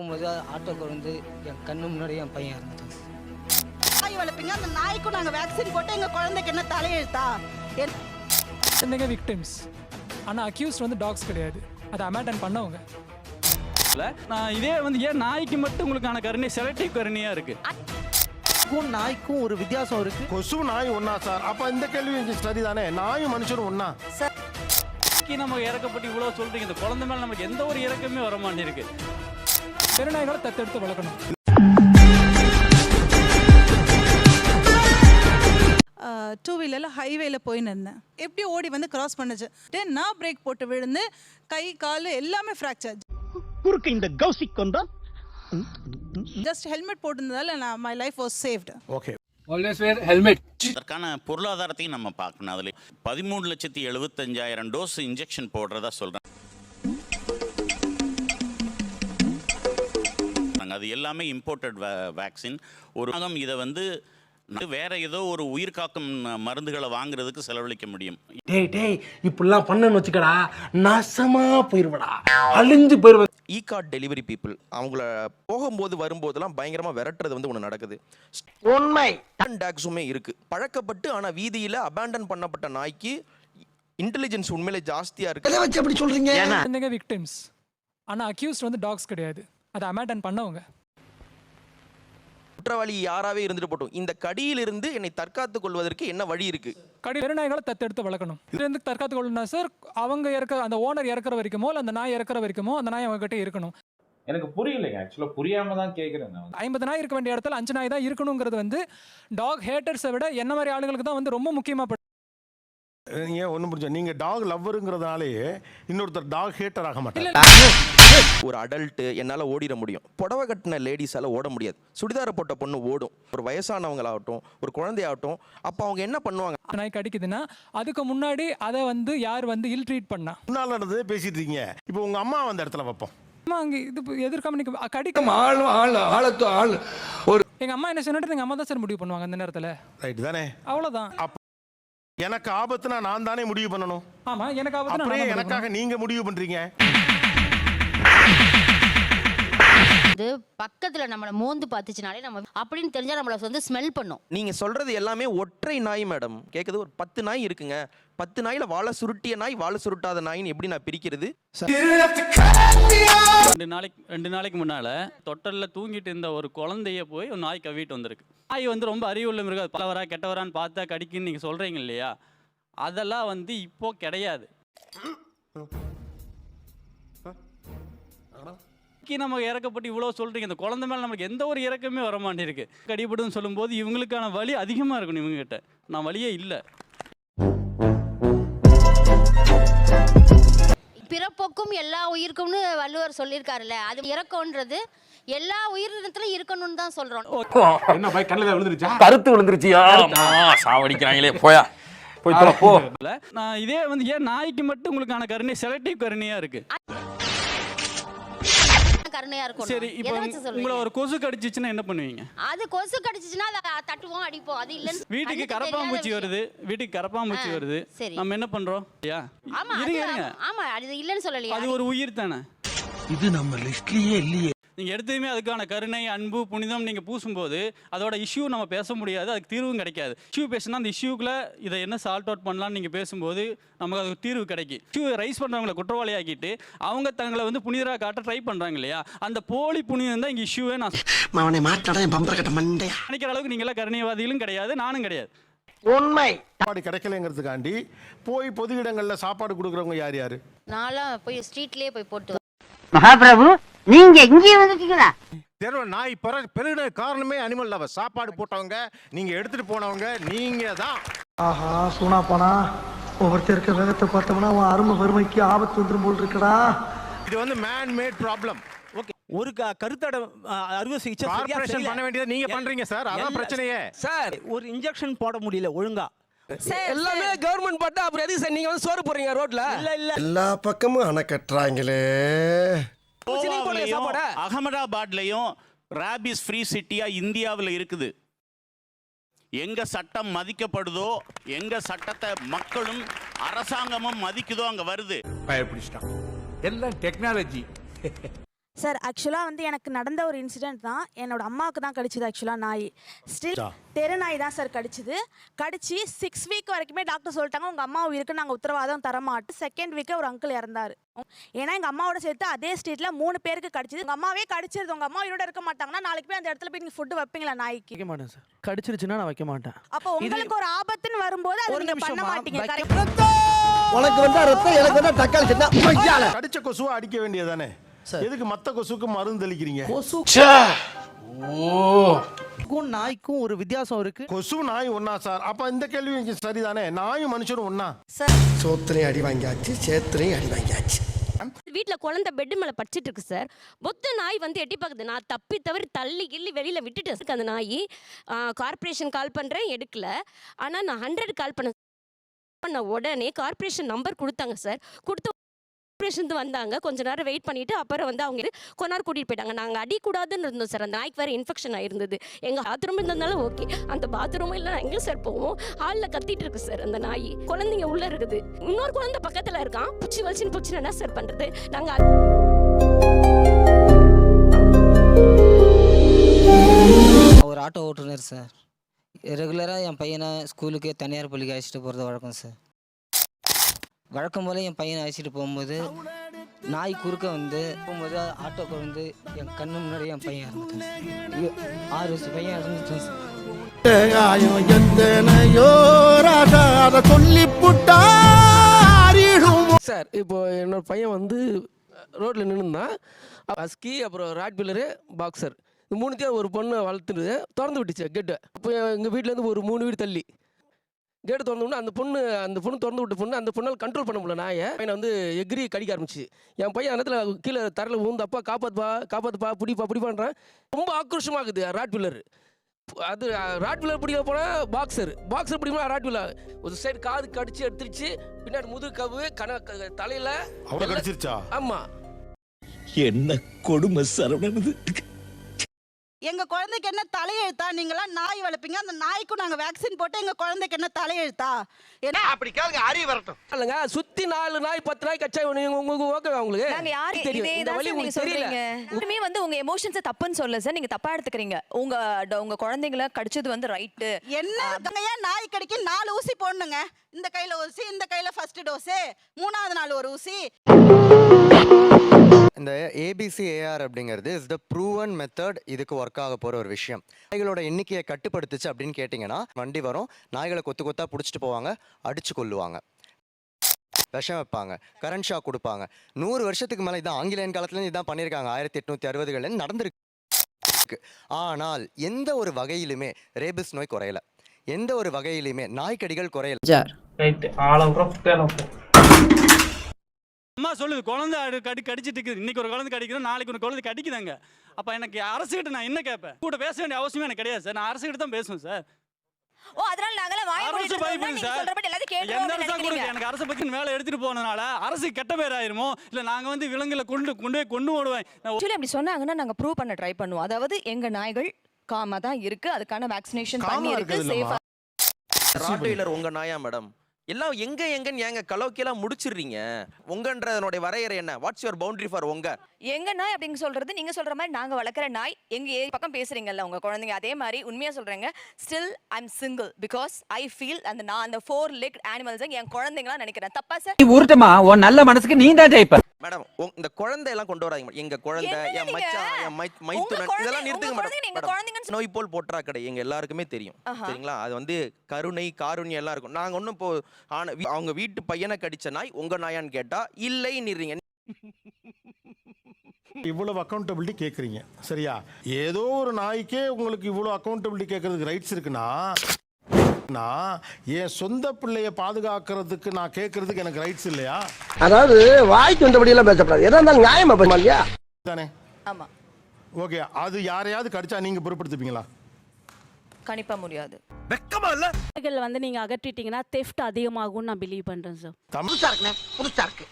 போகும்போது ஆட்டோக்கு வந்து என் கண்ணு முன்னாடி என் பையன் இறந்துட்டான். நாய் வளர்ப்பீங்க, அந்த நாய்க்கும் நாங்கள் வேக்சின் போட்டு எங்கள் குழந்தைக்கு என்ன தலையெழுத்தா? குழந்தைங்க விக்டிம்ஸ், ஆனால் அக்யூஸ்ட் வந்து டாக்ஸ் கிடையாது, அதை அமேண்டன் பண்ணவங்க. நான் இதே வந்து ஏன் நாய்க்கு மட்டும் உங்களுக்கான கருணை செலக்டிவ் கருணையா இருக்கு? நாய்க்கும் ஒரு வித்தியாசம் இருக்கு. கொசு நாய் ஒன்னா சார்? அப்ப இந்த கேள்வி சரிதானே? நாயும் மனுஷனும் ஒன்னா? நம்ம இறக்கப்பட்டு இவ்வளவு சொல்றீங்க, இந்த குழந்தை மேல நமக்கு எந்த ஒரு இறக்கமே வர மாட்டேங்குது. பெருநாய்களை தத்தெடுத்து வளர்க்கணும். டூ வீலரில் ஹைவேல போயின்னு இருந்தேன். எப்படி ஓடி வந்து கிராஸ் பண்ணுச்சு, நான் பிரேக் போட்டு விழுந்து கை கால் எல்லாமே ஃப்ராக்சர். குறுக்கு இந்த கௌசிக் கொண்டா ஜஸ்ட் ஹெல்மெட் போட்டிருந்ததால நான் my life was saved. Okay, always where helmet. அதற்கான பொருளாதாரத்தையும் நம்ம பார்க்கணும். அதில் 13,75,000 டோஸ் இன்ஜெக்ஷன் போடுறதா சொல்கிறாங்க. அது எல்லாமே இம்போர்ட்டட் வேக்சின். ஒரு இதை வந்து வேற ஏதோ ஒரு உயிர் காக்கும் மருந்துகளை வாங்குறதுக்கு செலவழிக்க முடியும். டேய் இப்படிலாம் பண்ணன்னு வச்சுக்கடா, நாசமா போயிருவடா, அழிஞ்சு போயிருவேன். இ கார்ட் டெலிவரி பீப்புள் அவங்கள போகும்போது வரும்போதெல்லாம் பயங்கரமா விரட்டுறது வந்து ஒன்று நடக்குது. உண்மை டாக்ஸுமே இருக்கு பழக்கப்பட்டு. ஆனா வீதியில அபேண்டன் பண்ணப்பட்ட நாய்க்கு இன்டெலிஜென்ஸ் உண்மையிலே ஜாஸ்தியா இருக்கு. எதை வச்சு அப்படி சொல்றீங்க? குழந்தைங்க விக்டிம்ஸ், ஆனால் அக்யூஸ்ட் வந்து டாக்ஸ் கிடையாது, அதை அமேண்டன் பண்ணவங்க. குற்றவாளி யாராவே இருந்துட்டு போட்டோம், இந்த கடியிலிருந்து என்னை தற்காத்துக் கொள்வதற்கு என்ன வழி இருக்கு? பெருநாய்களை தத்தெடுத்து வளர்க்கணும். இதுலேருந்து தற்காத்து கொள்ளணும் சார். அவங்க இறக்க, அந்த ஓனர் இறக்குற வரைக்குமோ இல்லை அந்த நாய் இறக்குற வரைக்குமோ அந்த நாய் அவங்க கிட்ட இருக்கணும். எனக்கு புரியலைங்க, ஆக்சுவலாக புரியாம தான் கேட்குறேன். 50 நாய் இருக்க வேண்டிய இடத்துல 5 நாய் தான் இருக்கணுங்கிறது வந்து டாக் ஹேட்டர்ஸை விட என்ன மாதிரி ஆளுங்களுக்கு தான் வந்து ரொம்ப முக்கியமாக. ஏன் ஒன்றும் புரிஞ்சா, நீங்க டாக் லவ்வருங்கிறதுனாலே இன்னொருத்தர் டாக் ஹேட்டர் ஆக மாட்டாங்க. ஒரு அடல்ட் என்னால ஓடிட முடியும், புடவை கட்டின லேடிஸால ஓட முடியாது. சுடிதார போட்ட பொண்ணு ஓடும். ஒரு வயசானவங்களாகட்டும், ஒரு குழந்தையாகட்டும். அப்போ அவங்க என்ன பண்ணுவாங்க? நாய் கடிக்குதுன்னா அதுக்கு முன்னாடி அதை வந்து யார் வந்து இல் ட்ரீட் பண்ணா? முன்னால் நடந்ததே பேசிட்டு இருக்கீங்க. இப்போ உங்க அம்மா அந்த இடத்துல வைப்போம். அங்கே இது எதிர்காம கடிக்கும் ஒரு எங்க அம்மா என்ன சொன்னாட்டு எங்க அம்மா தான் சார் முடிவு பண்ணுவாங்க அந்த நேரத்தில். ரைட் தானே? அவ்வளோதான். எனக்கு ஆபத்துனா நான் தானே முடிவு பண்ணணும். ஆமா, எனக்கு ஆபத்துனா எனக்காக நீங்க முடிவு பண்றீங்க. இது பக்கத்துல நம்மள மோந்து பார்த்துச்சுனாலே நம்ம அப்படின்னு தெரிஞ்சா நம்மள வந்து ஸ்மெல் பண்ணும். நீங்க சொல்றது எல்லாமே ஒற்றை நாய் மேடம். கேக்குது ஒரு 10 நாய் இருக்குங்க. 10 நாயில வாழை சுருட்டிய நாய், வாழை சுருட்டாத நாயின்னு எப்படி நான் பிரிக்கிறது? 2 நாளைக்கு முன்னால தொட்டல்ல தூங்கிட்டு இருந்த ஒரு குழந்தைய போய் ஒரு நாய் கவிட்டு வந்திருக்கு. நாய் வந்து ரொம்ப அறிவுள்ள மிருகம், பலவரா கெட்டவரான்னு பார்த்தா கடிக்குன்னு நீங்க சொல்றீங்க இல்லையா? அதெல்லாம் வந்து இப்போ கிடையாது. நம்ம இறக்கப்பட்டு இவ்வளவு சொல்றீங்க, இந்த குழந்தை மேல நமக்கு எந்த ஒரு இறக்கமே வர மாட்டேங்குது. கடிபடும் சொல்லும்போது இவங்களுக்கான வலி அதிகமா இருக்கணும். இவங்க கிட்ட நான் வலியே இல்லை. பிறப்போக்கும் எல்லா உயிருக்கும்னு வள்ளுவர் சொல்லியிருக்காருல்ல, அது இறக்கம்ன்றது எல்லா உயிரினத்திலும் இருக்கணும்னு தான் சொல்றோம். என்ன பாய் கண்ணுல விழுந்துருச்சா? கருத்து விழுந்துருச்சியா? சாவடிக்கிறாங்களே, போயா போய் தொலை போ. நான் இதே வந்து ஏன் நாய்க்கு மட்டும் உங்களுக்கான கருணை செலக்டிவ் கருணையா இருக்கு? கருணையா இருக்கும். சரி, இப்போ உங்களை ஒரு கொசு கடிச்சிச்சுன்னா என்ன பண்ணுவீங்க? அது கொசு கடிச்சிச்சுன்னா தட்டுவோம், அடிப்போம். அது இல்ல, வீட்டுக்கு கரப்பாம்பூச்சி வருது, நம்ம என்ன பண்றோம்? ஆமா, அது இல்லன்னு சொல்லலையா? அது ஒரு உயிர் தானே. இது நம்ம லிஸ்ட்லயே இல்லையே. நீங்கள் எடுத்துமே அதுக்கான கருணை, அன்பு, புனிதம் நீங்கள் பூசும்போது அதோட இஷ்யூ நம்ம பேச முடியாது, அதுக்கு தீர்வும் கிடைக்காது. இஷ்யூ பேசினா அந்த இஷ்யூக்குள்ள இதை என்ன சால்ட் அவுட் பண்ணலாம்னு நீங்கள் பேசும்போது நமக்கு அதுக்கு தீர்வு கிடைக்கும். இஷ்யூ ரைஸ் பண்ணுறவங்களை குற்றவாளியாக்கிட்டு அவங்க தங்களை வந்து புனிதராக காட்ட ட்ரை பண்ணுறாங்க இல்லையா? அந்த போலி புனிதம் தான் இங்கே இஷ்யூவே. நான் நினைக்கிற அளவுக்கு நீங்களாம் கருணைவாதிகளும் கிடையாது, நானும் கிடையாது. உண்மை. சாப்பாடு கிடைக்கலங்கிறதுக்காண்டி போய் பொது இடங்களில் சாப்பாடு கொடுக்குறவங்க யார் யாரு? நான்லாம் போய் ஸ்ட்ரீட்லேயே போய் போட்டு. மகாபிரபு, நீங்க இங்கே வந்துட்டீங்களா? நாய் பெருகிற காரணமே அனிமல் லவர். சாப்பாடு போட்டவங்க, நீங்க எடுத்துட்டு போனவங்க நீங்க தான். ஆஹா, சூனா போனா ஒவ்வொருத்தருக்கு வேகத்தை பார்த்தோம்னா அவன் அருமை வறுமைக்கு ஆபத்து வந்துடும் போல் இருக்கடா. இது வந்து மேன் மேட் ப்ராப்ளம். ஓகே, ஒரு கருத்தடை அறுவை சிகிச்சை ஆபரேஷன் பண்ண வேண்டியது நீங்க பண்றீங்க சார். அதான் பிரச்சனையே சார். ஒரு இன்ஜெக்ஷன் போட முடியல ஒழுங்கா. எல்லாமே கவர்மெண்ட் பார்த்தா அப்புறம் எதுக்கு சார் நீங்க வந்து சோறு போடுறீங்க ரோட்ல? இல்ல எல்லா பக்கமும் அணை கட்டுறாங்களே. அகமதாபாத்லயும் ராபிஸ் ஃப்ரீ சிட்டியா இந்தியாவில் இருக்குது. எங்க சட்டம் மதிக்கப்படுதோ, எங்க சட்டத்தை மக்களும் அரசாங்கமும் மதிக்குதோ அங்க வருது. பயப்பிடிச்சிட்டான். எல்லாம் டெக்னாலஜி. சார் ஆக்சுவலாக வந்து எனக்கு நடந்த ஒரு இன்சிடென்ட் தான். என்னோட அம்மாவுக்கு தான் கடிச்சது ஆக்சுவலாக நாய். ஸ்டில் தெரு நாய் தான் சார் கடிச்சது. கடிச்சு 6 வீக் வரைக்குமே டாக்டர் சொல்லிட்டாங்க உங்கள் அம்மா உயிருக்கு நாங்கள் உத்தரவாதம் தரமாட்டோம். செகண்ட் வீக்கே ஒரு அங்கிள் இறந்தார். ஏன்னா எங்கள் அம்மாவோட சேர்த்து அதே ஸ்ட்ரீட்டில் 3 பேருக்கு கடிச்சது. உங்கள் அம்மாவே கடிச்சிருது, உங்கள் அம்மா உயிரோட இருக்க மாட்டாங்கன்னா நாளைக்கு போய் அந்த இடத்துல போய் நீங்கள் ஃபுட்டு வைப்பீங்களா நாய்க்கு? வைக்க மாட்டேன் சார். கடிச்சிருச்சுன்னா நான் வைக்க மாட்டேன். அப்போ உங்களுக்கு ஒரு ஆபத்துன்னு வரும்போது அதை நீங்க பண்ண மாட்டீங்க. உனக்கு வந்தா ரத்தம், எனக்கு வந்தா தக்காளி சட்னா. கடிச்ச கொசுவை அடிக்க வேண்டியதானே? எதுக்கு மத்த கொசுக்கு மருந்து தெளிக்கிறீங்க? கொசுக்கும் நாய்க்கும் ஒரு வித்தியாசம் இருக்கு. கொசு நாய் ஒண்ணா சார்? அப்ப இந்த கேள்வி சரிதானே? நாயும் மனுஷனும் ஒண்ணா? சோத்திரையும் அடி வாங்கியாச்சு, சேத்திரையும் அடி வாங்கியாச்சு. வீட்டில் குழந்தை பெட் மேலே படிச்சிட்டு இருக்கு சார். மொத்த நாய் வந்து எட்டி பார்க்குது. நான் தப்பி தவறி தள்ளி கிள்ளி வெளியில் விட்டுட்டு அந்த நாய். கார்பரேஷன் கால் பண்ணுறேன், எடுக்கல. ஆனால் நான் 100 கால் பண்ண உடனே கார்பரேஷன் நம்பர் கொடுத்தாங்க சார். கொடுத்து கார்பரேஷன் வந்தாங்க. கொஞ்ச நேரம் வெயிட் பண்ணிட்டு அப்புறம் வந்து அவங்க கொஞ்ச நேரம் கூட்டிகிட்டு போயிட்டாங்க. நாங்கள் அடிக்கூடாதுன்னு இருந்தோம் சார். அந்த நாய்க்கு வேறு இன்ஃபெக்ஷன் ஆயிருந்தது. எங்கள் பாத்ரூம் இருந்ததுனால ஓகே, அந்த பாத்ரூமும் இல்லை எங்கே சார் போவோம்? ஹாலில் கத்திட்டு இருக்கு சார் அந்த நாய். குழந்தைங்க உள்ளே இருக்குது, இன்னொரு குழந்தை பக்கத்தில் இருக்கான். பூச்சி வலிச்சுன்னு என்ன சார் பண்ணுறது? நாங்கள் ஒரு ஆட்டோ ஓட்டுநர் சார். ரெகுலராக என் பையனை ஸ்கூலுக்கு தனியார் பள்ளிக்கு அழைச்சிட்டு போகிறது வழக்கம் சார். வழக்கம் போல் என் பையனை அழைச்சிட்டு போகும்போது நாய் குறுக்க வந்து போகும்போது ஆட்டோக்கு வந்து என் கண்ணு முன்னாடி என் பையன் இறந்துட்டான். 6 வயசு பையன் இறந்துட்டான் சார். இப்போ என்னோட பையன் வந்து ரோட்டில் நின்றுந்தான். ஹஸ்கி, அப்புறம் ராட்வீலரு, பாக்ஸர், இந்த 3த்தையும் ஒரு பொண்ணு வளர்த்துட்டு திறந்து விட்டுச்சு கேட்டு. இப்போ எங்கள் வீட்டிலேருந்து ஒரு 3 வீடு தள்ளி கேட்டு திறந்தோம்னா அந்த பொண்ணு திறந்து விட்ட பொண்ணு, அந்த பொண்ணால் கண்ட்ரோல் பண்ண முடியல. நாயை பையனை வந்து எகிரி கடிக்க ஆரம்பிச்சு. என் பையன் அந்த இடத்துல கீழே தரையில் ஊந்தப்பா காப்பாத்துப்பா பிடிப்பான்றான். ரொம்ப ஆக்ரோஷமாகுது ராட்வீலர். அது ராட்வீலர் பிடிக்க போனால் பாக்ஸர் பிடிக்கணும். ராட்வீலர் ஒரு சைடு காது கடிச்சு எடுத்துருச்சு, பின்னாடி முதுகு கவு தலையில கடிச்சிருச்சா? ஆமா. என்ன கொடுமை சரவணன். எங்க குழந்தைக்கு என்ன தலையெழுத்தா? நீங்களாம் நாய் வளர்ப்பீங்க, அந்த நாய்க்கும் நாங்க வேக்சின் போட்டு எங்க குழந்தைக்கு என்ன தலையெழுத்தா? என்ன அப்படி கேளுங்க, அறிய வரட்டும். இல்லங்க, சுத்தி 4 நாய் 10 நாய் கச்சா உங்களுக்கு ஓகேவா? உங்களுக்கு நாங்க யாரு தெரியும் இந்த வலி உங்களுக்கு தெரியல. உண்மையே வந்து உங்க எமோஷன்ஸ் தப்புன்னு சொல்ல சார். நீங்க தப்பா எடுத்துக்கிறீங்க. உங்க குழந்தைகளை கடிச்சது வந்து ரைட்டு. என்ன ஏன் நாய் கடிக்கு 4 ஊசி போடணுங்க? இந்த கையில ஊசி, இந்த கையில ஃபர்ஸ்ட் டோஸ், 3ஆவது நாள் ஒரு ஊசி. இந்த ABCAR அப்படிங்கிறது இஸ் த ப்ரூவன் மெத்தட். இதுக்கு ஒர்க் ஆக போகிற ஒரு விஷயம். நாய்களோட எண்ணிக்கையை கட்டுப்படுத்துச்சு அப்படின்னு கேட்டிங்கன்னா, வண்டி வரும், நாய்களை கொத்தா பிடிச்சிட்டு போவாங்க, அடிச்சு கொல்லுவாங்க, விஷம் வைப்பாங்க, கரண்ட் ஷாக் கொடுப்பாங்க. 100 வருஷத்துக்கு மேலே இதான் ஆங்கிலேயன் காலத்துலேருந்து இதான் பண்ணியிருக்காங்க. 1860களில் நடந்திருக்கு. ஆனால் எந்த ஒரு வகையிலுமே ரேபிஸ் நோய் குறையல, எந்த ஒரு வகையிலுமே நாய்க்கடிகள் குறையல. அம்மா சொல்லுது குழந்தை கடிச்சிட்டு இருக்குது. இன்னைக்கு ஒரு குழந்தை கடிக்கிறோம், நாளைக்கு ஒரு குழந்தை கடிக்குதாங்க. அப்போ எனக்கு அரசுகிட்ட நான் என்ன கேட்பேன்? கூட பேச வேண்டிய அவசியம் எனக்கு கிடையாது சார். நான் அரசுகிட்ட தான் பேசுவேன் சார். ஓ, அதனால நாங்களே வாய் மூடிட்டு இருக்கோம். நீங்க சொல்றபடி எல்லாத்தையும் கேட்றோம். எனக்கு அரசு பத்தி மேல எடுத்துட்டு போனனால அரசு கெட்ட பேர் ஆயிருமோ, இல்ல நாங்க வந்து விலங்குல கொண்டு ஓடுவேன். ஆக்சுவலி அப்படி சொன்னாங்கன்னா நாங்க ப்ரூவ் பண்ண ட்ரை பண்ணுவோம். அதாவது எங்க நாய்கள் காமா தான் இருக்கு, அதுக்கான வேக்சினேஷன் பண்ணி இருக்கு, சேஃபா. ராட்வீலர் உங்க நாயா மேடம்? எல்லாம் எங்கன்னு ஏங்க கலோக்கியெல்லாம் முடிச்சிடுறீங்க? உங்கன்றதனுடைய வரையறை என்ன? வாட்ஸ் யுவர் பவுண்டரி ஃபார் உங்க? எங்க நாய் அப்படின்னு சொல்றது நீங்க சொல்ற மாதிரி நாங்க வளர்க்குற நாய். எங்க பக்கம் பேசுறீங்கல்ல உங்க குழந்தைங்க, அதே மாதிரி உண்மையா சொல்றேங்க. Still I am single because I feel நான் அந்த 4 legged animals என் குழந்தைங்களா நினைக்கிறேன். தப்பா சார்? உருட்டமா உன் நல்ல மனசுக்கு நீ தான் ஜெயிப்ப. மேடம் இந்த குழந்தை எல்லாம் கொண்டு வராதீங்க. எங்க குழந்தை, என் மச்சான், என் மைத்துனன், இதெல்லாம் நிறுத்துங்க மேடம். நோய் போல் போற்றா கடை எங்க எல்லாருக்குமே தெரியும், சரிங்களா? அது வந்து கருணை காருண்யம் எல்லாம் இருக்கும். நாங்க ஒன்றும் இப்போ அவங்க வீட்டு பையனை கடிச்ச நாய் உங்க நாயான்னு கேட்டா இல்லைன்னு. இவ்வளவு அக்கௌண்டபிலிட்டி கேட்குறீங்க, சரியா? ஏதோ ஒரு நாய்க்கே உங்களுக்கு இவ்வளோ அக்கௌண்டபிலிட்டி கேட்கறதுக்கு ரைட்ஸ் இருக்குன்னா, என் சொந்த பிள்ளைய பாதுகாக்கிறதுக்கு நான் கேட்கறதுக்கு எனக்கு ரைட்ஸ் இல்லையா? அதாவது வாய்க்கு வந்தபடி எல்லாம் பேசக்கூடாது. எதா இருந்தாலும் நியாயமா பேசமா இல்லையா? தானே? ஆமா. ஓகே, அது யாரையாவது கடிச்சா நீங்க பொறுப்படுத்துப்பீங்களா? கணிப்பா முடியாது. வெக்கமா இல்ல? வந்து நீங்க அகற்றிட்டீங்கன்னா தெஃப்ட் அதிகமாகும்னு நான் பிலீவ் பண்றேன் சார். புதுசா இருக்குண்ணே, புதுசா இருக்கு.